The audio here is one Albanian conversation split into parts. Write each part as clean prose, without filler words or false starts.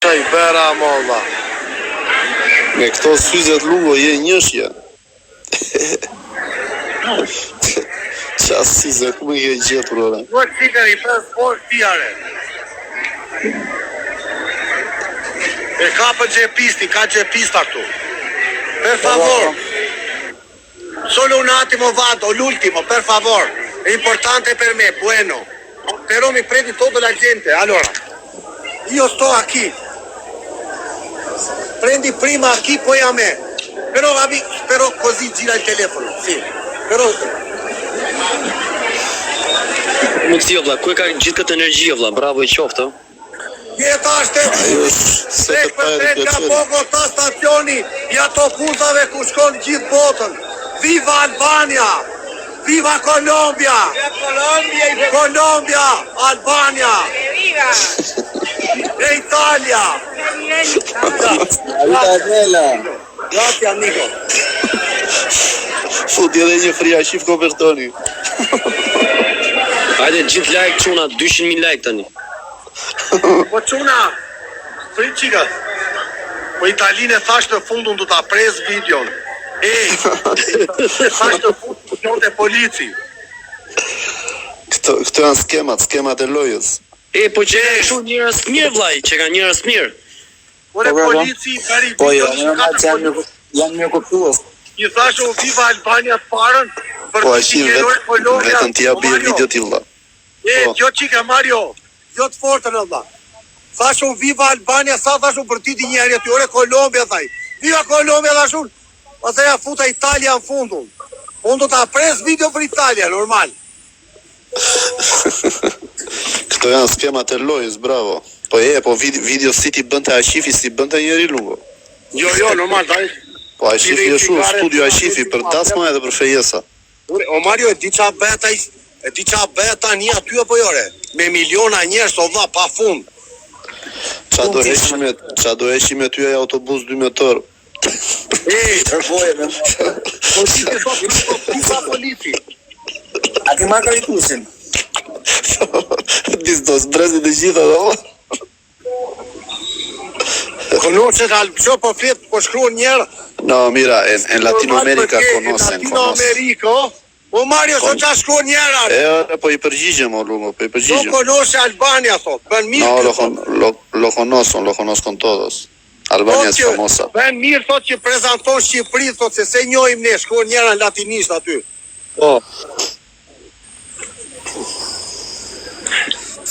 Qaj bera molla. Me këto syzet lungo je njëshje. Qa syze, ku me ke gjetur ore? Dua qika I për sport tjare. E ka për gjepisti, ka gjepista këtu. Per favor. Solo un attimo vado, l'ultimo, per favor. È importante per me, bueno. Però mi prendi tutta la gente. Allora, io sto a chi? Prendi prima a chi, poi a me. Però così gira il telefono, sì. Però... Mundësi vlla, ku e ka gjithë këtë energji vlla, bravo I qoftë. Jetaște 3x3 nga Bogota stacioni I autobusave ku shkon gjithë botën. Viva Albania! Viva Colombia! Colombia! Albania! E Italia! Grazie amico. Futi edhe një fria shif kopertoni. Hajde gjithë like çuna, 200.000 like tani. Po çuna, prit çika. Po Italinë thash në fund unë do ta pres videon. Thash në fund të polici. Këto janë skemat e lojës. Po që kështu njerëz mirë vllai, që kanë njerëz mirë. Ore polici bari video. Janë mirë kuptues. I thash u viva Albania të parën. Po ashi vetëm t'ja bje video t'i vlla. Jo qika Mario, jo të fortën vlla. Thash u viva Albania, sa thash u për titi njeri aty, ore Kolombia thaj. Viva Kolombia thash unë. Pastaj ja futa Italia në fundun. Unë do ta pres video për Italia, normal. Këto janë skemat e lojës, bravo. Po video si ti bënte Ashifi, si bënte njeri lungo. Jo, normal, thaj. Po Ashifi është studio Ashifi për dasma edhe për fejesa. O Mario, e di qa bëhet tani aty apo jore? Me miliona njerëz o vlla pa fund. Qa do eshi me ty e autobus 2 motor. Përvoje me Po ti të thot, polici. A ke marrë karitusin? Disë zbrezit e gjitha dhe. Conosce Alpso po flet, po shkruan njerë. No, mira, en Latinoamerica conocen. Latinoamerico? O Mario, so qa shkruan njerë. Po I përgjigjem, o Lungo, po I përgjigjem. No conosce Albania, thot. Bën mirë. No, lo conozco todos. Albania es famosa. Bën mirë, thot që prezanton Shqipëri, thot se se njohim ne, shkruan njerë në latinisht aty. Po.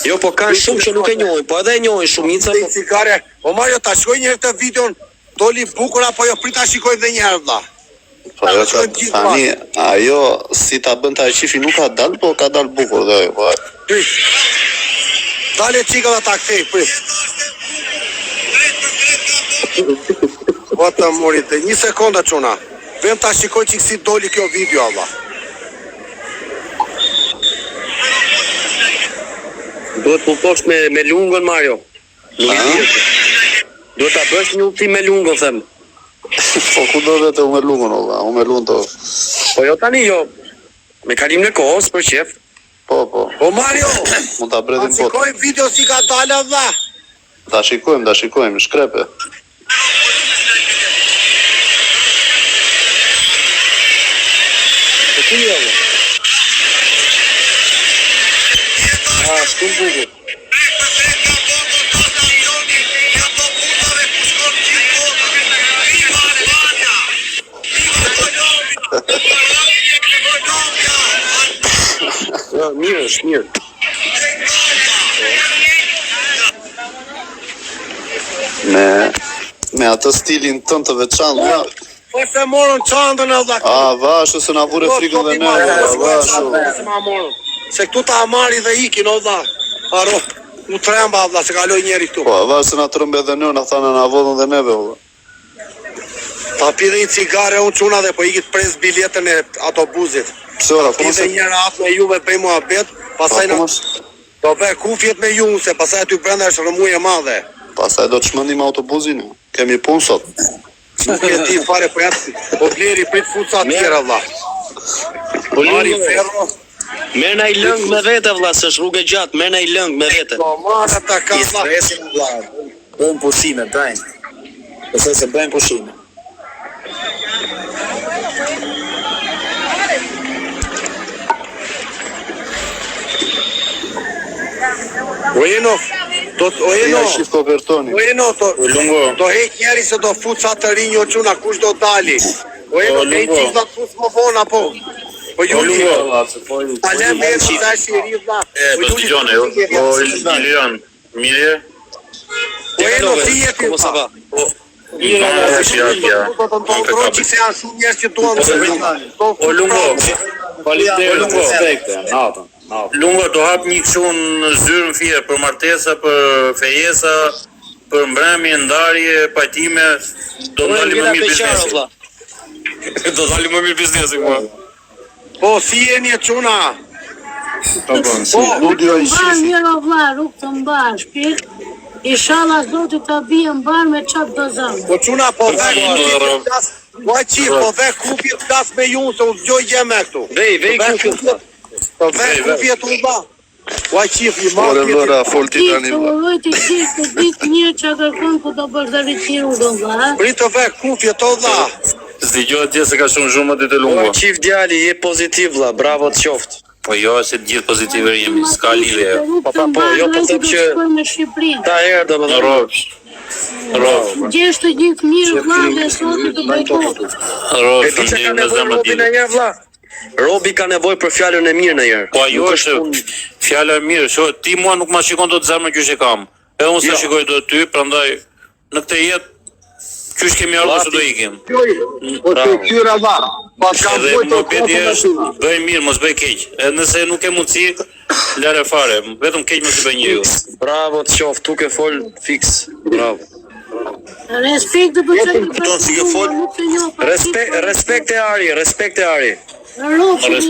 Jo, po kanë shumë që nuk e njohin, po edhe e njohin shumica. Cikare. O Mario, ta shkoj njërë të videon, doli bukur apo jo, prita shikoj dhe njërë vlla. Po jo, tani, ajo, si ta bën të Ashifi nuk ka dal, po ka dal bukur dhe ajo. Dale qika dhe ta kthej, prit. Po të morit, 1 sekonda çuna. Vem ta shikoj që si doli kjo video, Allah. Duhet të thosh me lungën, Mario. Nuk e di. Duhet ta bësh një ultim me lungën, them. Po ku do vetë u me lungën, olla, u me lungën të... Po jo tani, jo. Me kalim në kohës, për qef. Po. O Mario, mund ta bredim po. shikojmë video si ka dalë, vlla. Ta shikojmë, shkrepe. Po ku jo? Shumë bukur. Mirë është, mirë. Me atë stilin tënë të veçantë, ja. Po se morën çantën vlla. Vashu se na vure frikën dhe ne, vashu. Se këtu ta amari dhe ikin, o dha. Haro, u tremba, vlla, se kaloj njeri këtu. Po, vash se na trëmbe dhe në, na thana na vodhën dhe neve, vlla. Ta pide një cigare unë quna dhe po ikit pres biletën e autobusit. Psora, ta pide njëra atë me ju me prej muhabet, pasaj në... Do be kufjet me ju, se pasaj aty brenda është rëmuje madhe. Pasaj do të shmëndim autobusin, kemi punë sot. Nuk e ti fare për jatë, po bleri prit fuca tjera, vlla. Mari ferro. Merë na I lëngë me vete, vlla, se është rrugë gjatë, merë na I lëngë me vete. Po, marë ta ka, vlla. Bëjmë pushime, bëjmë. Besoj se bëjmë pushime. Ojeno, Ja shif kopertoni. Ojeno, do hek njeri se do fut sa të rinj o quna, kush do dali. Ojeno, e i qiz do të fut më vona, po. Po Juli, alem e të zaj si ri vla. Po stigjone, Ilian, mirë? Ojeno, si jeti vla. Do të kontrol që se janë shumë njerës që duan. O Lungo, Respekte, natën. Lungo, do hap një kështu në zyrën fije për martesa, për fejesa, për mbrëmje, ndarje, pajtime, do dalim më mirë biznesi. Do dalim më mirë biznesi, mua. Po, si jeni e quna? Studio i shifi. Mirë o vlla, rrugë të mbar, shpirt. Inshallah Zoti ta bie mbar me çat do zëm. Po quna, po vek kupje të flas, po qif, po vek kupje të flas me ju, se unë gjoj gjeme këtu. Vej kupje. Po vek kupje të ulla. Po qif, i Ore marë lëra, fol ti tani Ti vlla. uroj të gjithë të ditë mirë çka kërkon ku do bësh rritiru do vlla. Prit të vek kupje të ulla. Zdigjohet gjë se ka shumë zhurmë aty të O Lungo. çift djali, je pozitiv vlla, bravo të qoftë. Po jo, se të gjithë pozitive jemi, s'ka lidhje. Po, jo, po them që- në Shqipëri. Ta herë do më Në thonë. rovsh. Rovsh. Gjesh të gjithë mirë vlla dhe Zoti të bëjë. E Rovsh, di që ka në nevojë zemrën Robi në tjetër. herë vlla. Robi ka nevojë për fjalën e mirë në herë. Po ajo është fjala e mirë, shoh, ti mua nuk ma shikon dot zemrën qysh e kam. Edhe unë Jo. se shikoj dot ty, prandaj në këtë jetë qysh kemi ardhur se do ikim. Po të kyra dha. Pa kam Edhe bujtë më të beti kotë është, bëj mirë, mos bëj keq. Edhe nëse nuk e mundsi, lare fare, vetëm keq mos i bëj njeriu. Bravo të qoftë, tu ke fol fiks. Bravo. Respekt të bëjë. si ke fol. Respekt e Ari, respekt e Ari. Rrugë.